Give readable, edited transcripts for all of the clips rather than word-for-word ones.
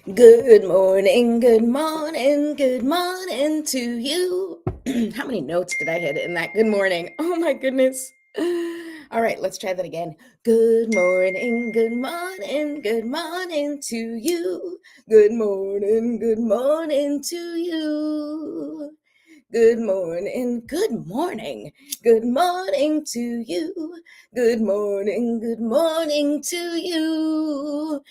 Good morning, good morning to you. How many notes did I hit in that good morning? Oh my goodness. All right, let's try that again. Good morning to you. Good morning to you. Good morning, good morning to you. Good morning to you.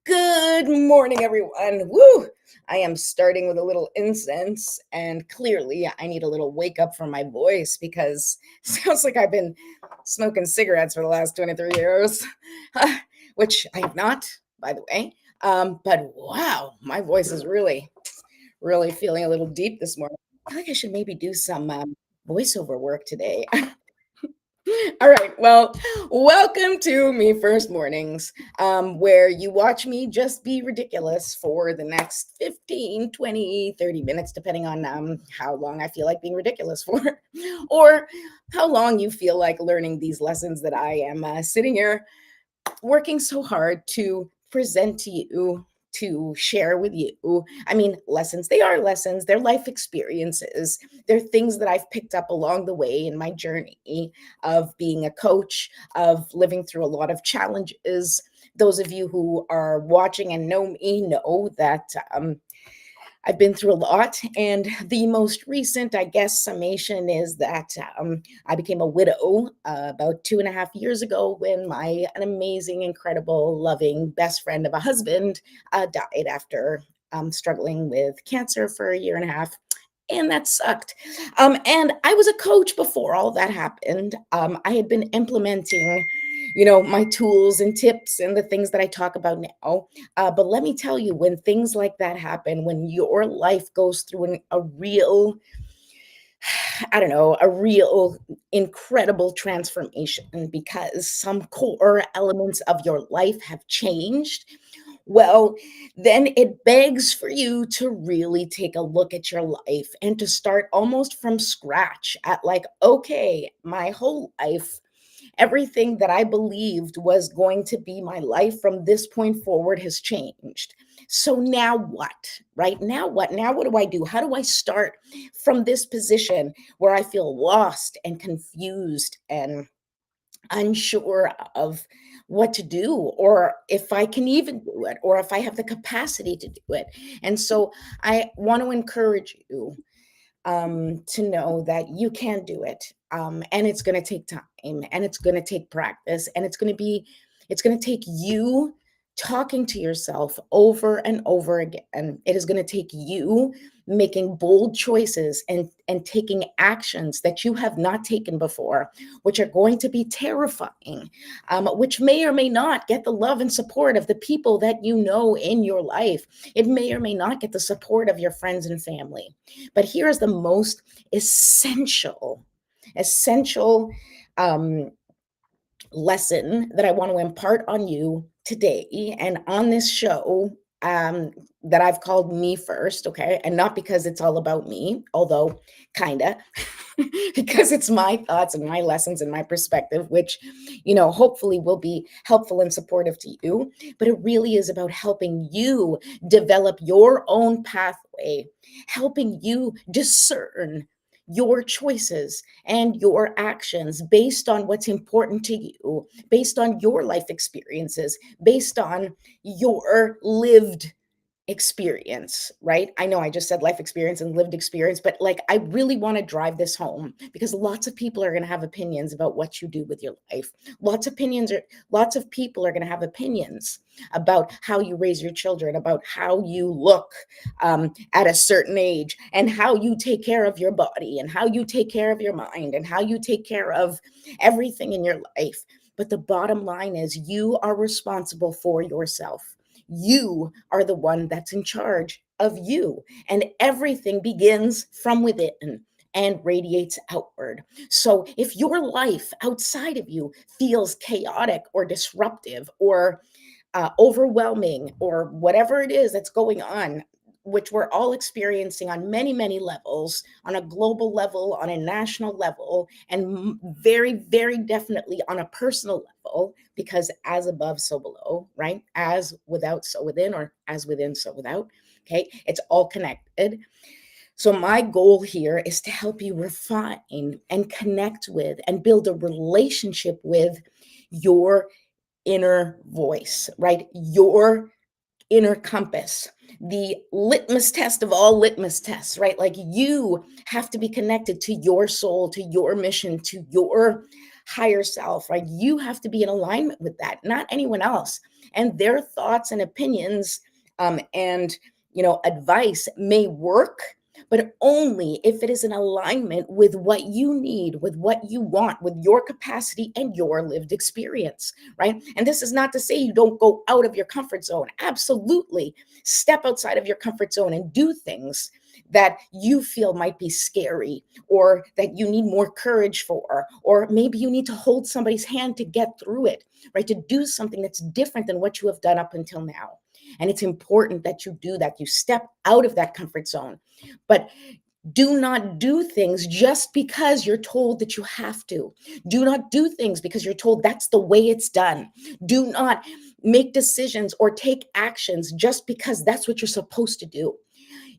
Good morning, everyone. Woo! I am starting with a little incense, and clearly, I need a little wake up from my voice because it sounds like I've been smoking cigarettes for the last 23 years, which I have not, by the way. But wow, my voice is really feeling a little deep this morning. I feel like I should maybe do some voiceover work today. All right. Well, welcome to Me First Mornings, where you watch me just be ridiculous for the next 15, 20, 30 minutes, depending on how long I feel like being ridiculous for, or how long you feel like learning these lessons that I am sitting here working so hard to present to you, to share with you. I mean, lessons, they are lessons, they're life experiences, they're things that I've picked up along the way in my journey of being a coach, of living through a lot of challenges. Those of you who are watching and know me know that I've been through a lot, and the most recent, I guess, summation is that I became a widow about 2.5 years ago when an amazing, incredible, loving best friend of a husband died after struggling with cancer for a year and a half. And that sucked. And I was a coach before all that happened. I had been implementing, my tools and tips and the things that I talk about now. But let me tell you, when things like that happen, when your life goes through a real, I don't know, a real incredible transformation because some core elements of your life have changed, well, then it begs for you to really take a look at your life and to start almost from scratch at like, okay, my whole life, everything that I believed was going to be my life from this point forward has changed. So now what? Right? Now what? Now what do I do? How do I start from this position where I feel lost and confused and unsure of what to do, or if I can even do it, or if I have the capacity to do it? And so I want to encourage you to know that you can do it. And it's going to take time, and it's going to take practice, and it's going to take you talking to yourself over and over again. It is going to take you making bold choices and taking actions that you have not taken before, which are going to be terrifying, which may or may not get the love and support of the people that you know in your life. It may or may not get the support of your friends and family. But here's the most essential um, lesson that I want to impart on you today and on this show, that I've called Me First, okay? And not because it's all about me, although kinda, because it's my thoughts and my lessons and my perspective, which, hopefully will be helpful and supportive to you. But it really is about helping you develop your own pathway, helping you discern your choices and your actions based on what's important to you, based on your life experiences, based on your lived experience, right? I know I just said life experience and lived experience, but like I really want to drive this home because lots of people are going to have opinions about what you do with your life. Lots of people are going to have opinions about how you raise your children, about how you look at a certain age, and how you take care of your body, and how you take care of your mind, and how you take care of everything in your life. But the bottom line is you are responsible for yourself. You are the one that's in charge of you, and everything begins from within and radiates outward. So if your life outside of you feels chaotic or disruptive or overwhelming or whatever it is that's going on, which we're all experiencing on many, many levels, on a global level, on a national level, and very, very definitely on a personal level, because as above, so below, right? As without, so within, or as within, so without. Okay. It's all connected. So, my goal here is to help you refine and connect with and build a relationship with your inner voice, right? Your inner compass, the litmus test of all litmus tests, right? Like, you have to be connected to your soul, to your mission, to your higher self, right? You have to be in alignment with that, not anyone else. And their thoughts and opinions, and advice may work, but only if it is in alignment with what you need, with what you want, with your capacity and your lived experience, right? And this is not to say you don't go out of your comfort zone. Absolutely. Step outside of your comfort zone and do things that you feel might be scary, or that you need more courage for, or maybe you need to hold somebody's hand to get through it, right? To do something that's different than what you have done up until now. And it's important that you do that. You step out of that comfort zone. But do not do things just because you're told that you have to. Do not do things because you're told that's the way it's done. Do not make decisions or take actions just because that's what you're supposed to do.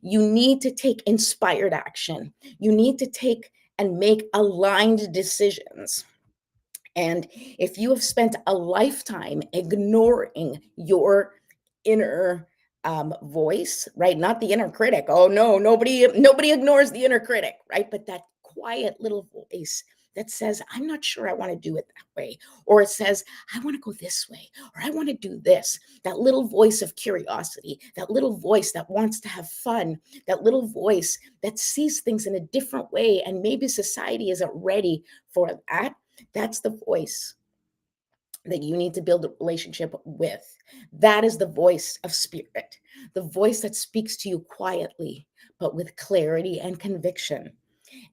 You need to take inspired action. You need to take and make aligned decisions. And if you have spent a lifetime ignoring your inner voice, right? Not the inner critic. Oh no, nobody ignores the inner critic, right? But that quiet little voice that says, I'm not sure I want to do it that way. Or it says, I want to go this way, or I want to do this. That little voice of curiosity, that little voice that wants to have fun, that little voice that sees things in a different way. And maybe society isn't ready for that. That's the voice that you need to build a relationship with. That is the voice of spirit, the voice that speaks to you quietly, but with clarity and conviction.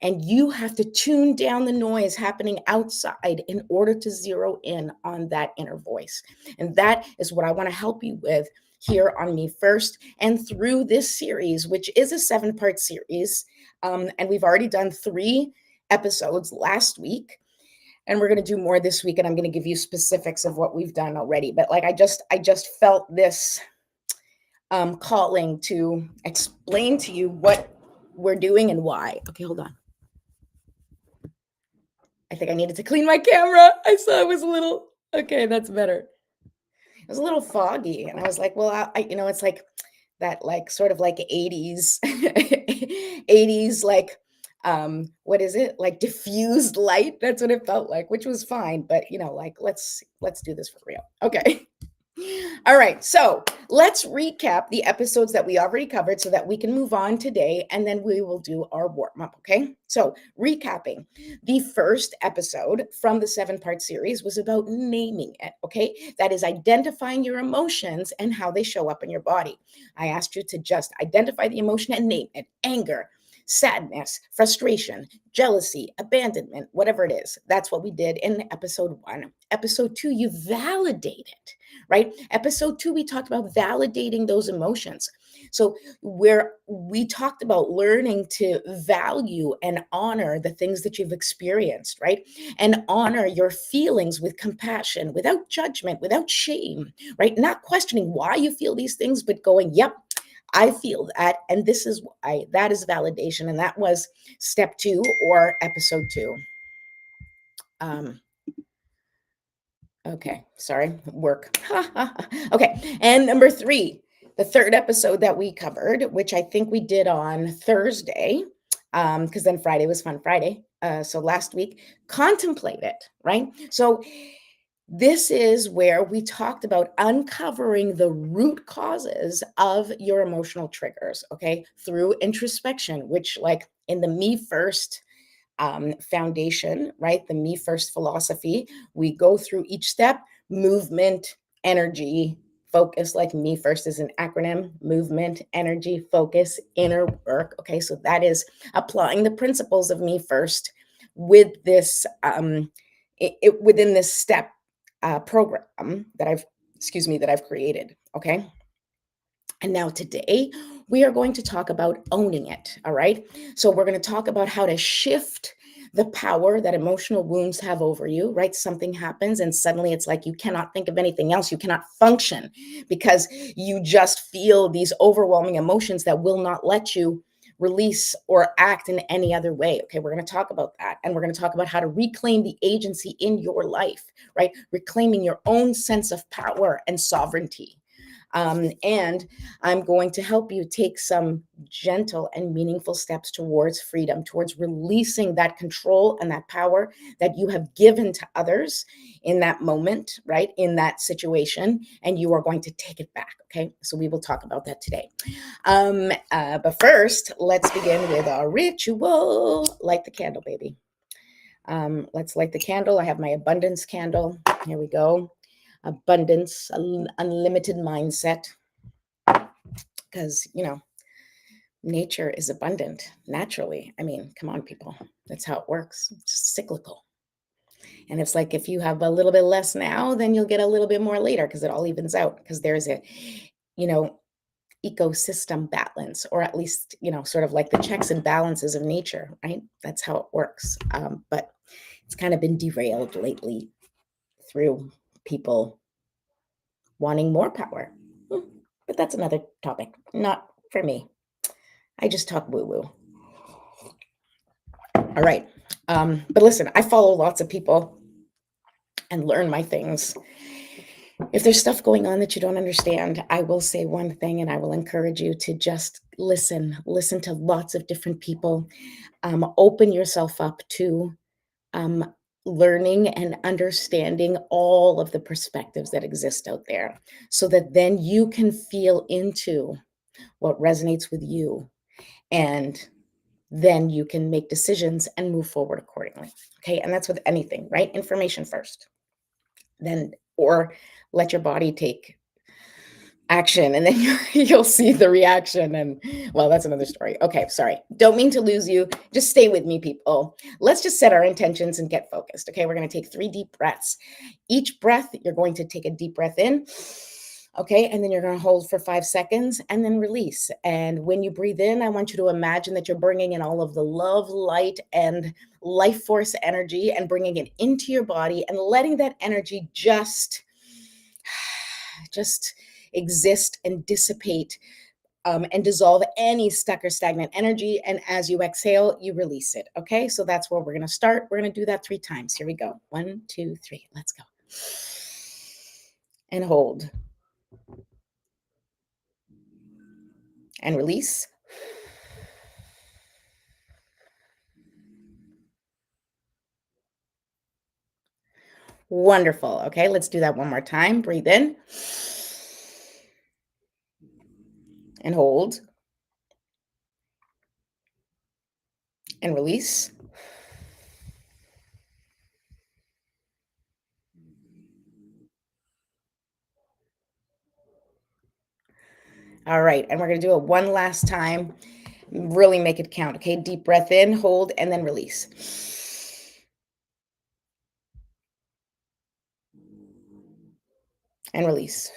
And you have to tune down the noise happening outside in order to zero in on that inner voice. And that is what I want to help you with here on Me First and through this series, which is a 7-part series. And we've already done 3 episodes last week. And we're going to do more this week, and I'm going to give you specifics of what we've done already. But like, I just felt this calling to explain to you what we're doing and why. Okay, hold on. I think I needed to clean my camera. I saw it was a little, okay, that's better. It was a little foggy, and I was like, well, it's like that, like, sort of like 80s, 80s, like, what is it? Like diffused light. That's what it felt like, which was fine. But like, let's do this for real. Okay. All right, so let's recap the episodes that we already covered so that we can move on today, and then we will do our warm up, okay? So, recapping, the first episode from the 7-part series was about naming it, okay? That is identifying your emotions and how they show up in your body. I asked you to just identify the emotion and name it: anger, sadness, frustration, jealousy, abandonment, whatever it is. That's what we did in episode 1. Episode 2, you validate it, right? Episode 2, we talked about validating those emotions. So, where we talked about learning to value and honor the things that you've experienced, right? And honor your feelings with compassion, without judgment, without shame, right? Not questioning why you feel these things, but going, yep, I feel that, and this is why. That is validation. And that was step 2, or episode 2. Okay, sorry, work. Okay, and number 3, the third episode that we covered, which I think we did on Thursday, because then Friday was Fun Friday. So last week, contemplate it, right? So this is where we talked about uncovering the root causes of your emotional triggers, okay, through introspection, which, like, in the Me First foundation, right? The Me First philosophy. We go through each step: movement, energy, focus. Like, Me First is an acronym: movement, energy, focus, inner work. Okay, so that is applying the principles of Me First with this, within this step program that I've created. Okay. And now today we are going to talk about owning it. All right. So we're going to talk about how to shift the power that emotional wounds have over you, right? Something happens and suddenly it's like you cannot think of anything else. You cannot function because you just feel these overwhelming emotions that will not let you release or act in any other way. Okay, we're going to talk about that. And we're going to talk about how to reclaim the agency in your life, right? Reclaiming your own sense of power and sovereignty. And I'm going to help you take some gentle and meaningful steps towards freedom, towards releasing that control and that power that you have given to others in that moment, right? In that situation. And you are going to take it back. Okay. So we will talk about that today. But first, let's begin with our ritual. Light the candle, baby. Let's light the candle. I have my abundance candle. Here we go. Abundance, unlimited mindset. Because, nature is abundant naturally. I mean, come on, people. That's how it works. It's just cyclical. And it's like if you have a little bit less now, then you'll get a little bit more later because it all evens out. Because there's a, you know, ecosystem balance, or at least, sort of like the checks and balances of nature, right? That's how it works. But it's kind of been derailed lately through people wanting more power. But that's another topic, not for me. I just talk woo-woo. All right. But listen, I follow lots of people and learn my things. If there's stuff going on that you don't understand, I will say one thing and I will encourage you to just listen to lots of different people. Open yourself up to learning and understanding all of the perspectives that exist out there so that then you can feel into what resonates with you, and then you can make decisions and move forward accordingly. Okay. And that's with anything, right? Information first, then, or let your body take action and then you'll see the reaction. And well, that's another story. Okay. Sorry. Don't mean to lose you. Just stay with me, people. Let's just set our intentions and get focused. Okay. We're going to take 3 deep breaths. Each breath, you're going to take a deep breath in. Okay. And then you're going to hold for 5 seconds and then release. And when you breathe in, I want you to imagine that you're bringing in all of the love, light, and life force energy and bringing it into your body and letting that energy just exist and dissipate and dissolve any stuck or stagnant energy. And as you exhale, you release it. Okay. So that's where we're going to start. We're going to do that 3 times. Here we go. 1, 2, 3. Let's go. And hold. And release. Wonderful. Okay, let's do that one more time. Breathe in and hold and release. All right, and we're going to do it one last time. Really make it count. Okay, deep breath in, hold, and then release. And release.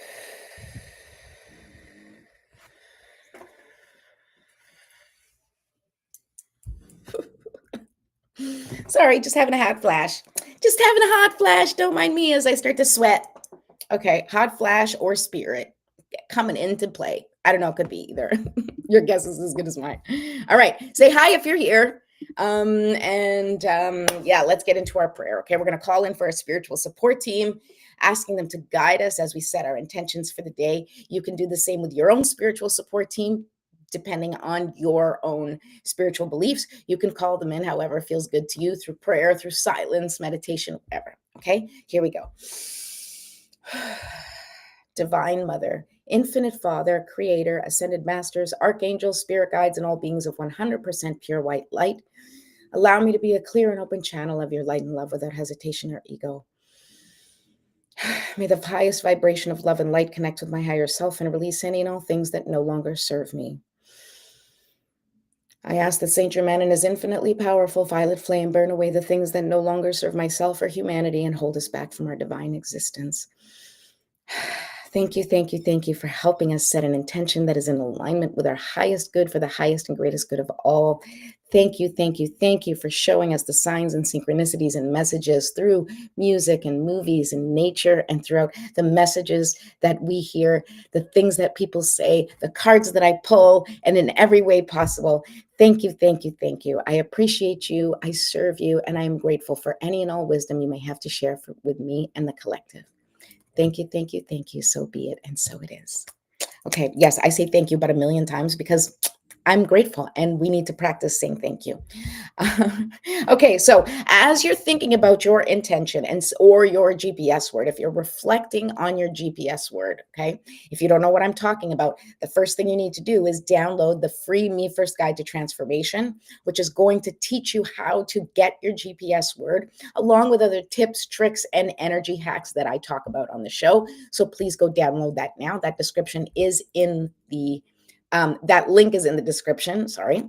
Sorry, just having a hot flash. Just having a hot flash. Don't mind me as I start to sweat. Okay, hot flash or spirit coming into play. I don't know, it could be either. Your guess is as good as mine. All right, say hi if you're here. Yeah, let's get into our prayer. Okay, we're going to call in for a spiritual support team, asking them to guide us as we set our intentions for the day. You can do the same with your own spiritual support team, depending on your own spiritual beliefs. You can call them in however feels good to you, through prayer, through silence, meditation, whatever. Okay, here we go. Divine Mother, Infinite Father, Creator, Ascended Masters, Archangels, Spirit Guides, and all beings of 100% pure white light, allow me to be a clear and open channel of your light and love without hesitation or ego. May the highest vibration of love and light connect with my higher self and release any and all things that no longer serve me. I ask that Saint Germain and his infinitely powerful violet flame burn away the things that no longer serve myself or humanity and hold us back from our divine existence. Thank you for helping us set an intention that is in alignment with our highest good for the highest and greatest good of all. Thank you for showing us the signs and synchronicities and messages through music and movies and nature and throughout the messages that we hear, the things that people say, the cards that I pull, and in every way possible. Thank you. I appreciate you, I serve you, and I am grateful for any and all wisdom you may have to share with me and the collective. Thank you. So be it, and so it is. Okay, yes, I say thank you about a million times because I'm grateful and we need to practice saying thank you. Okay, so as you're thinking about your intention or your GPS word, if you're reflecting on your GPS word, okay, if you don't know what I'm talking about, the first thing you need to do is download the free Me First Guide to Transformation, which is going to teach you how to get your GPS word, along with other tips, tricks, and energy hacks that I talk about on the show. So please go download that now. That description is in the that link is in the description. Sorry.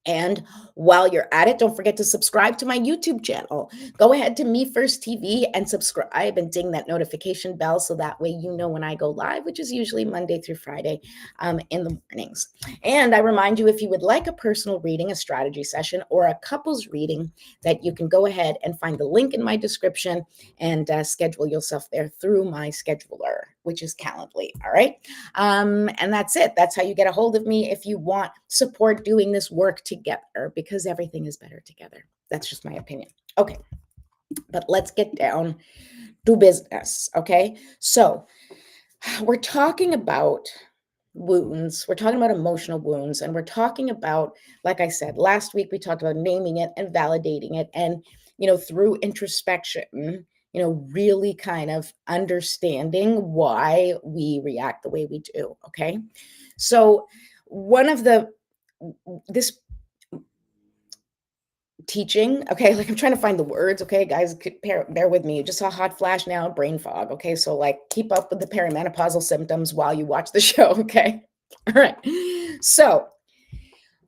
And while you're at it, don't forget to subscribe to my YouTube channel. Go ahead to Me First TV and subscribe and ding that notification bell so that way you know when I go live, which is usually Monday through Friday in the mornings. And I remind you, if you would like a personal reading, a strategy session, or a couples reading, that you can go ahead and find the link in my description and schedule yourself there through my scheduler, which is Calendly. All right. And that's it. That's how you get a hold of me if you want support doing this work together, because everything is better together. That's just my opinion. Okay, but let's get down to business. Okay, so we're talking about wounds. We're talking about emotional wounds, and we're talking about, like I said, last week we talked about naming it and validating it, and through introspection, really kind of understanding why we react the way we do. Okay, so one of the this teaching, okay, like I'm trying to find the words, okay, guys, bear with me. You just saw hot flash now, brain fog, okay, so like keep up with the perimenopausal symptoms while you watch the show, okay. All right, so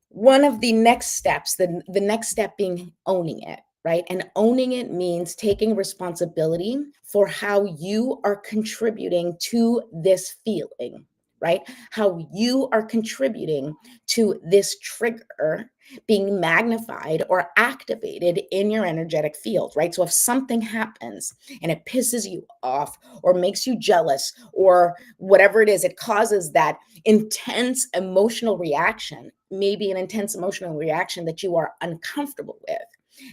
one of the next steps, the next step being owning it, right? And owning it means taking responsibility for how you are contributing to this feeling, right? How you are contributing to this trigger being magnified or activated in your energetic field, right? So if something happens and it pisses you off or makes you jealous or whatever it is, it causes that intense emotional reaction, maybe an intense emotional reaction that you are uncomfortable with,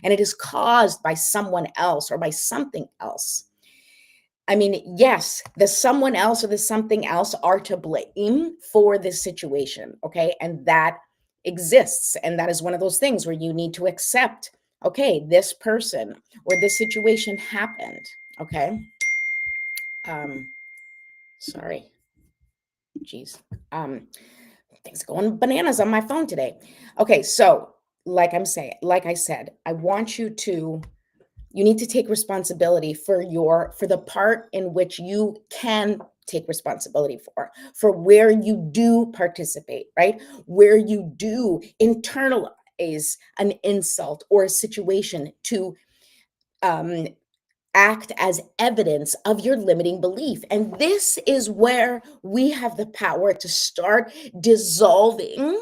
and it is caused by someone else or by something else. I mean, yes, the someone else or the something else are to blame for this situation, okay? And that exists. And that is one of those things where you need to accept, okay, this person or this situation happened, okay? Um, sorry. Jeez. Things going bananas on my phone today. Okay, so like I said, I want you need to take responsibility for the part in which you can take responsibility for where you do participate, right? Where you do internalize an insult or a situation to um act as evidence of your limiting belief. And this is where we have the power to start dissolving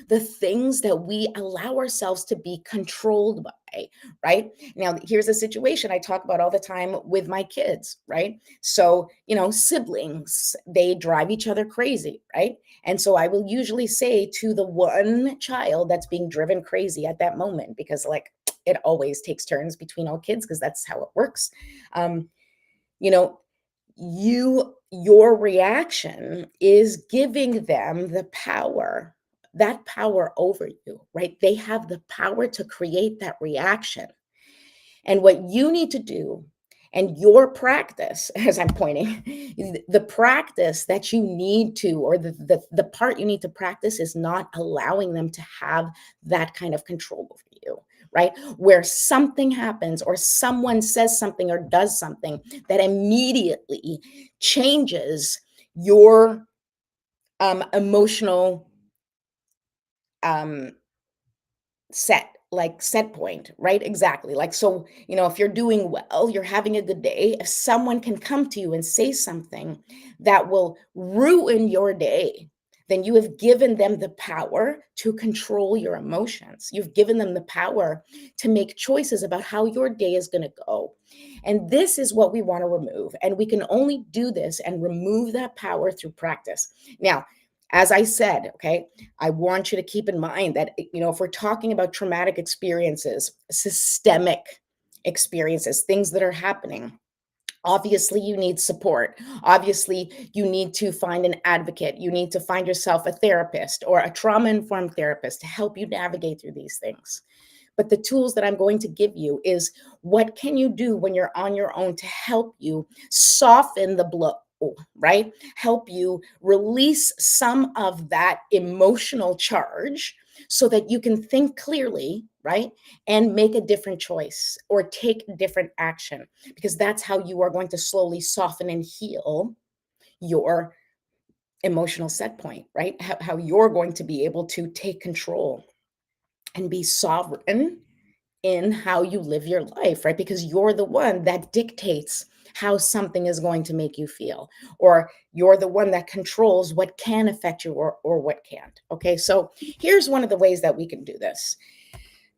the things that we allow ourselves to be controlled by, right? Now, here's a situation I talk about all the time with my kids, right? So, siblings, they drive each other crazy, right? And so I will usually say to the one child that's being driven crazy at that moment, because like it always takes turns between all kids because that's how it works. Um, you know, your reaction is giving them that power over you, right? They have the power to create that reaction. And what you need to do and your practice, as I'm pointing, the practice that you need to, or the part you need to practice is not allowing them to have that kind of control over you, right? Where something happens or someone says something or does something that immediately changes your emotional um, set, like set point, right? Exactly. Like, so, if you're doing well, you're having a good day, if someone can come to you and say something that will ruin your day, then you have given them the power to control your emotions. You've given them the power to make choices about how your day is going to go. And this is what we want to remove. And we can only do this and remove that power through practice. Now, as I said, okay, I want you to keep in mind that, if we're talking about traumatic experiences, systemic experiences, things that are happening, obviously you need support. Obviously, you need to find an advocate. You need to find yourself a therapist or a trauma informed therapist to help you navigate through these things. But the tools that I'm going to give you is what can you do when you're on your own to help you soften the blow, right? Help you release some of that emotional charge so that you can think clearly, right? And make a different choice or take different action, because that's how you are going to slowly soften and heal your emotional set point, right? How you're going to be able to take control and be sovereign in how you live your life, right? Because you're the one that dictates how something is going to make you feel, or you're the one that controls what can affect you or what can't. Okay, so here's one of the ways that we can do this.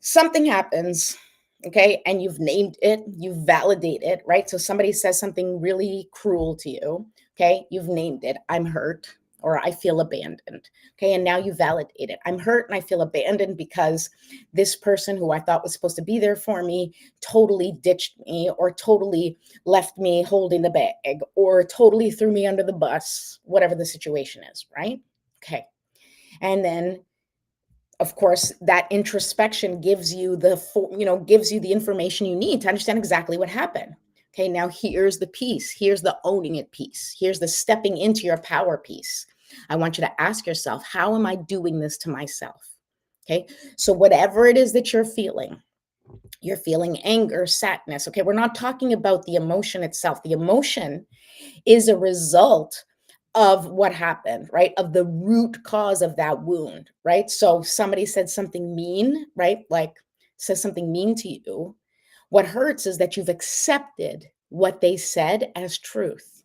Something happens, okay, and you've named it, you validate it, right? So somebody says something really cruel to you, okay, you've named it. I'm hurt, or I feel abandoned. Okay, and now you validate it. I'm hurt and I feel abandoned because this person who I thought was supposed to be there for me totally ditched me, or totally left me holding the bag, or totally threw me under the bus, whatever the situation is, right? Okay, and then of course that introspection gives you gives you the information you need to understand exactly what happened. Okay, now here's the piece, here's the owning it piece, here's the stepping into your power piece. I want you to ask yourself, how am I doing this to myself? Okay, so whatever it is that you're feeling anger, sadness. Okay, we're not talking about the emotion itself. The emotion is a result of what happened, right? Of the root cause of that wound, right? So somebody said something mean, right? Like says something mean to you. What hurts is that you've accepted what they said as truth.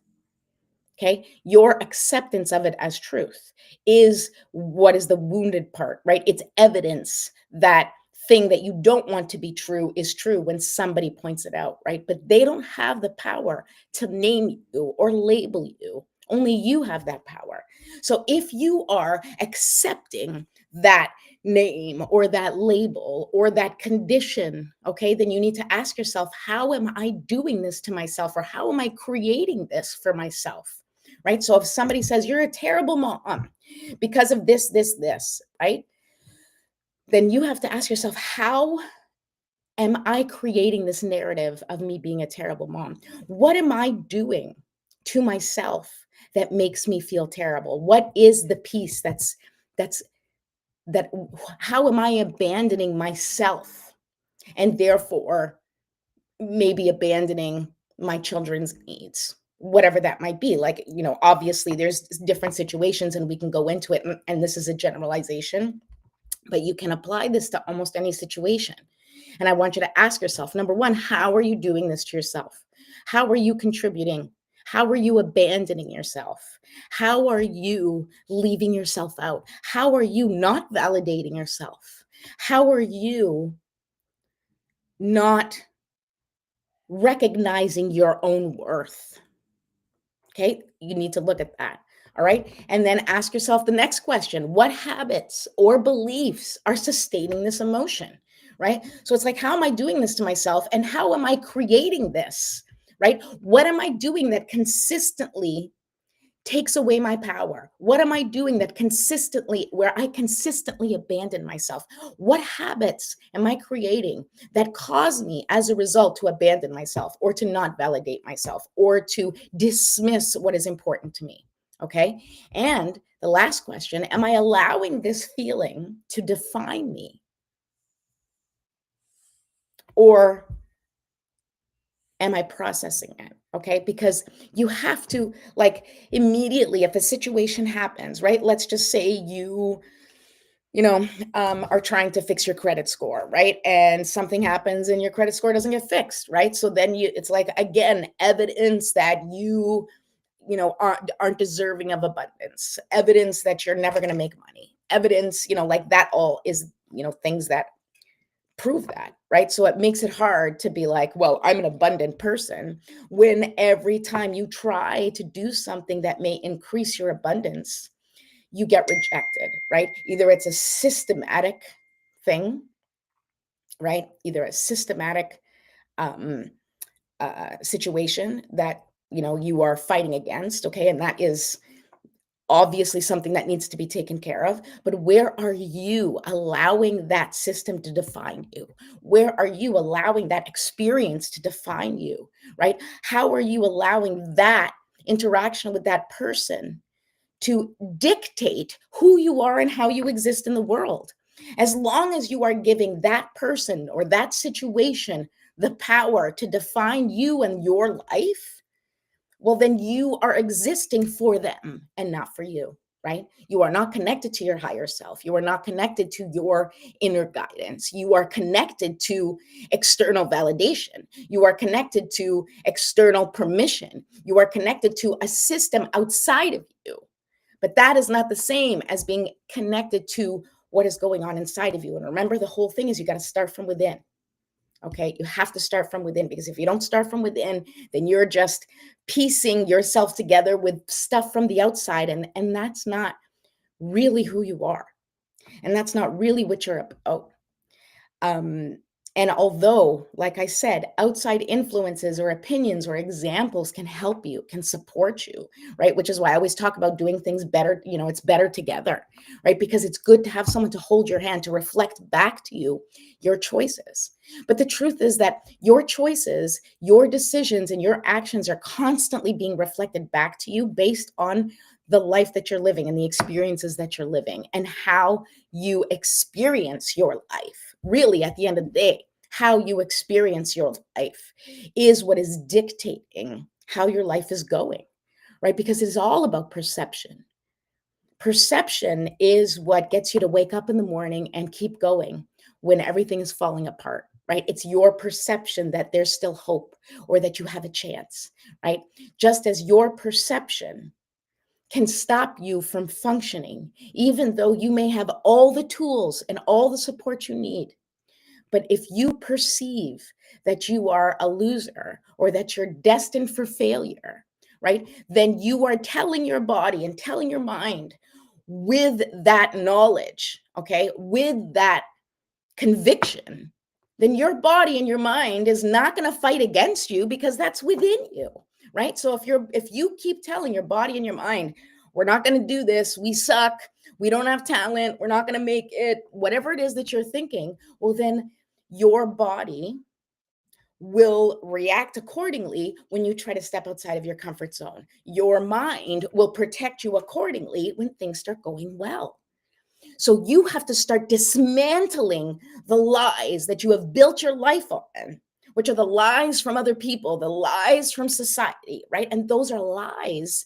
Okay. Your acceptance of it as truth is what is the wounded part, right? It's evidence that thing that you don't want to be true is true when somebody points it out, right? But they don't have the power to name you or label you. Only you have that power. So if you are accepting that name or that label or that condition, okay, then you need to ask yourself, how am I doing this to myself, or how am I creating this for myself? Right? So if somebody says you're a terrible mom because of this, right? Then you have to ask yourself, how am I creating this narrative of me being a terrible mom? What am I doing to myself that makes me feel terrible? What is the piece that's that how am I abandoning myself and therefore maybe abandoning my children's needs, whatever that might be? Like, obviously there's different situations and we can go into it, and this is a generalization, but you can apply this to almost any situation. And I want you to ask yourself, number one, how are you doing this to yourself? How are you contributing? How are you abandoning yourself? How are you leaving yourself out? How are you not validating yourself? How are you not recognizing your own worth? Okay, you need to look at that. All right. And then ask yourself the next question: what habits or beliefs are sustaining this emotion? Right. So it's like, how am I doing this to myself? And how am I creating this? Right. What am I doing that consistently takes away my power? What am I doing where I consistently abandon myself? What habits am I creating that cause me as a result to abandon myself, or to not validate myself, or to dismiss what is important to me? Okay. And the last question: am I allowing this feeling to define me? Or am I processing it? Okay. Because you have to, like, immediately, if a situation happens, right? Let's just say you are trying to fix your credit score, right? And something happens and your credit score doesn't get fixed, right? So then it's like, again, evidence that aren't deserving of abundance, evidence that you're never going to make money, evidence, like that all is, things that prove that, right? So it makes it hard to be like, well, I'm an abundant person, when every time you try to do something that may increase your abundance, you get rejected, right? Either it's a systematic thing, right? Either a systematic um, situation that you are fighting against, okay, and that is obviously something that needs to be taken care of. But where are you allowing that system to define you? Where are you allowing that experience to define you, right? How are you allowing that interaction with that person to dictate who you are and how you exist in the world? As long as you are giving that person or that situation the power to define you and your life, well, then you are existing for them and not for you, right? You are not connected to your higher self. You are not connected to your inner guidance. You are connected to external validation. You are connected to external permission. You are connected to a system outside of you. But that is not the same as being connected to what is going on inside of you. And remember, the whole thing is you got to start from within. Okay, you have to start from within, because if you don't start from within, then you're just piecing yourself together with stuff from the outside, and that's not really who you are, and that's not really what you're about. um and although, like I said, outside influences or opinions or examples can help you, can support you, right? Which is why I always talk about doing things better. It's better together, right? Because it's good to have someone to hold your hand, to reflect back to you your choices. But the truth is that your choices, your decisions, and your actions are constantly being reflected back to you based on the life that you're living and the experiences that you're living, and how you experience your life. Really, at the end of the day, how you experience your life is what is dictating how your life is going, right? Because it's all about perception. Perception is what gets you to wake up in the morning and keep going when everything is falling apart, right? It's your perception that there's still hope, or that you have a chance, right? Just as your perception can stop you from functioning, even though you may have all the tools and all the support you need. But if you perceive that you are a loser, or that you're destined for failure, right, then you are telling your body and telling your mind, with that knowledge, okay, with that conviction, then your body and your mind is not going to fight against you, because that's within you, right? So if you keep telling your body and your mind, we're not going to do this, we suck, we don't have talent, we're not going to make it, whatever it is that you're thinking, well, then your body will react accordingly when you try to step outside of your comfort zone. Your mind will protect you accordingly when things start going well. So you have to start dismantling the lies that you have built your life on, which are the lies from other people, the lies from society, right? And those are lies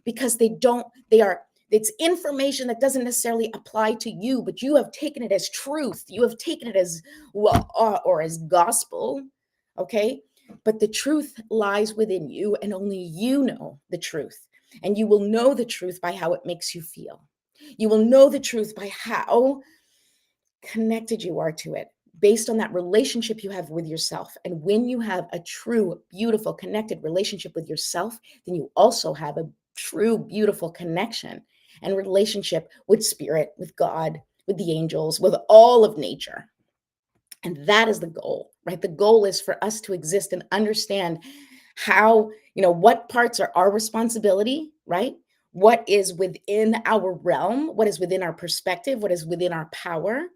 because it's information that doesn't necessarily apply to you, but you have taken it as truth. You have taken it as, well, or as gospel, okay? But the truth lies within you, and only you know the truth. And you will know the truth by how it makes you feel. You will know the truth by how connected you are to it, based on that relationship you have with yourself. And when you have a true, beautiful, connected relationship with yourself, then you also have a true, beautiful connection and relationship with spirit, with God, with the angels, with all of nature. And that is the goal, right? The goal is for us to exist and understand how, what parts are our responsibility, right? What is within our realm, what is within our perspective, what is within our power,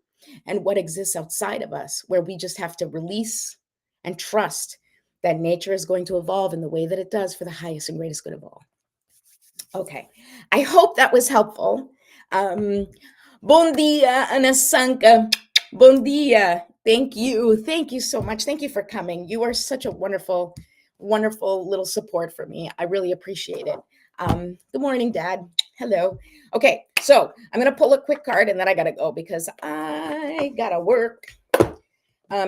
and what exists outside of us, where we just have to release and trust that nature is going to evolve in the way that it does for the highest and greatest good of all. Okay, I hope that was helpful. Bon dia, Anasanka. Bon dia. Thank you. Thank you so much. Thank you for coming. You are such a wonderful, wonderful little support for me. I really appreciate it. Good morning, Dad. Hello. Okay, so I'm going to pull a quick card and then I got to go because I got to work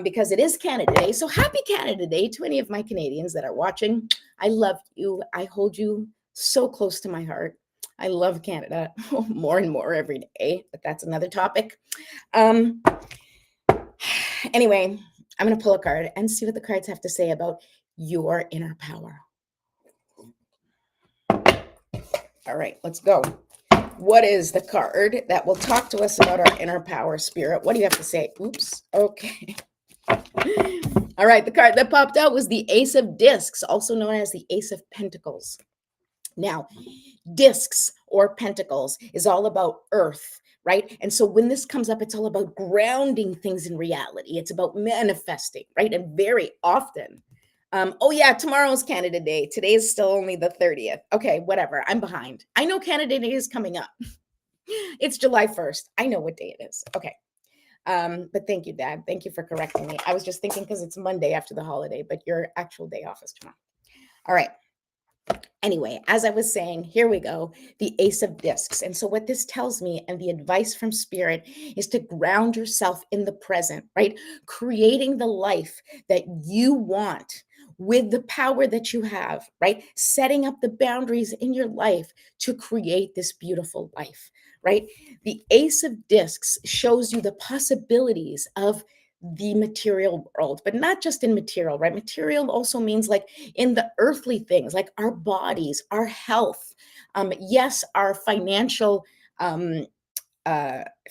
because it is Canada Day. So happy Canada Day to any of my Canadians that are watching. I love you. I hold you so close to my heart. I love Canada more and more every day, but that's another topic. Um, anyway, I'm going to pull a card and see what the cards have to say about your inner power. All right, let's go. What is the card that will talk to us about our inner power, Spirit? What do you have to say? Oops. Okay. All right, the card that popped out was the Ace of Discs, also known as the Ace of Pentacles. Now, discs or pentacles is all about earth, right? And so when this comes up, it's all about grounding things in reality. It's about manifesting, right? And very often, oh yeah, tomorrow's Canada Day. Today is still only the 30th. Okay, whatever. I'm behind. I know Canada Day is coming up. It's July 1st. I know what day it is. Okay. But thank you, Dad. Thank you for correcting me. I was just thinking because it's Monday after the holiday, but your actual day off is tomorrow. All right. Anyway, as I was saying, here we go, the Ace of Discs. And so what this tells me, and the advice from Spirit, is to ground yourself in the present, right? Creating the life that you want with the power that you have, right? Setting up the boundaries in your life to create this beautiful life, right? The Ace of Discs shows you the possibilities of the material world, but not just in material, right? Material also means like in the earthly things, like our bodies, our health, yes, our um,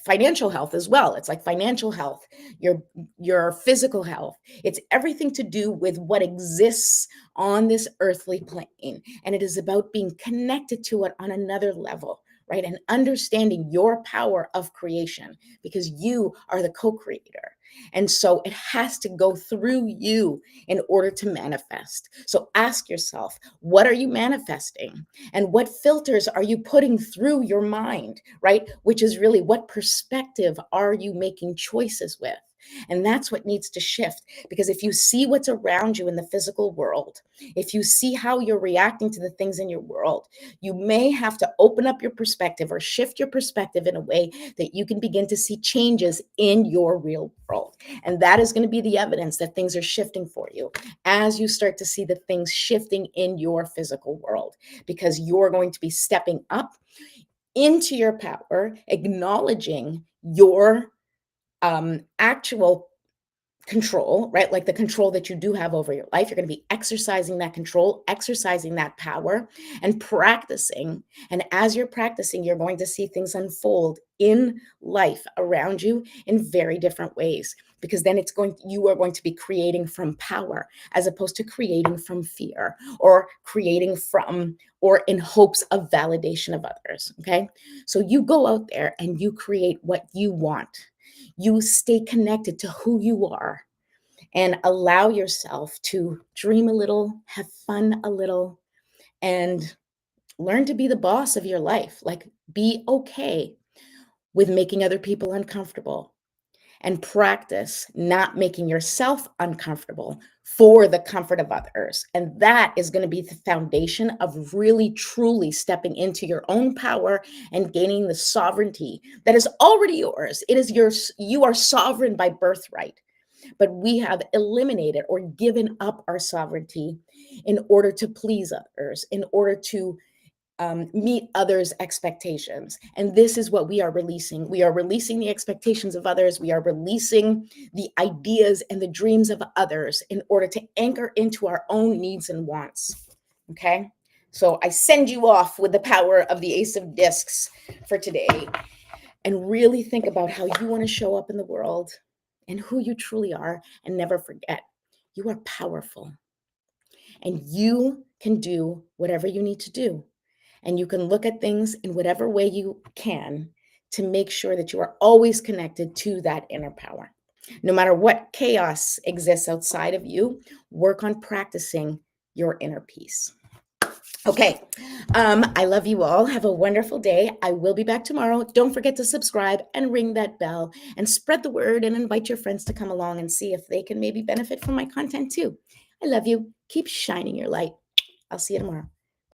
financial health as well. It's like financial health, your physical health. It's everything to do with what exists on this earthly plane, and it is about being connected to it on another level, right? And understanding your power of creation because you are the co-creator. And so it has to go through you in order to manifest. So ask yourself, what are you manifesting? And what filters are you putting through your mind, right? Which is really what perspective are you making choices with? And that's what needs to shift. Because if you see what's around you in the physical world, if you see how you're reacting to the things in your world, you may have to open up your perspective or shift your perspective in a way that you can begin to see changes in your real world. And that is going to be the evidence that things are shifting for you as you start to see the things shifting in your physical world, because you're going to be stepping up into your power, acknowledging your actual control, right? Like the control that you do have over your life. You're going to be exercising that control, exercising that power, and practicing. And as you're practicing, you're going to see things unfold in life around you in very different ways. Because then you are going to be creating from power as opposed to creating from fear or creating from or in hopes of validation of others. Okay. So you go out there and you create what you want. You stay connected to who you are and allow yourself to dream a little, have fun a little, and learn to be the boss of your life. Like, be okay with making other people uncomfortable and practice not making yourself uncomfortable for the comfort of others. And that is going to be the foundation of really truly stepping into your own power and gaining the sovereignty that is already yours. It is yours. You are sovereign by birthright, but we have eliminated or given up our sovereignty in order to please others, in order to meet others' expectations. And this is what we are releasing. We are releasing the expectations of others. We are releasing the ideas and the dreams of others in order to anchor into our own needs and wants. Okay. So I send you off with the power of the Ace of Discs for today. And really think about how you want to show up in the world and who you truly are. And never forget, you are powerful. And you can do whatever you need to do. And you can look at things in whatever way you can to make sure that you are always connected to that inner power. No matter what chaos exists outside of you, work on practicing your inner peace. Okay. I love you all. Have a wonderful day. I will be back tomorrow. Don't forget to subscribe and ring that bell and spread the word and invite your friends to come along and see if they can maybe benefit from my content too. I love you. Keep shining your light. I'll see you tomorrow.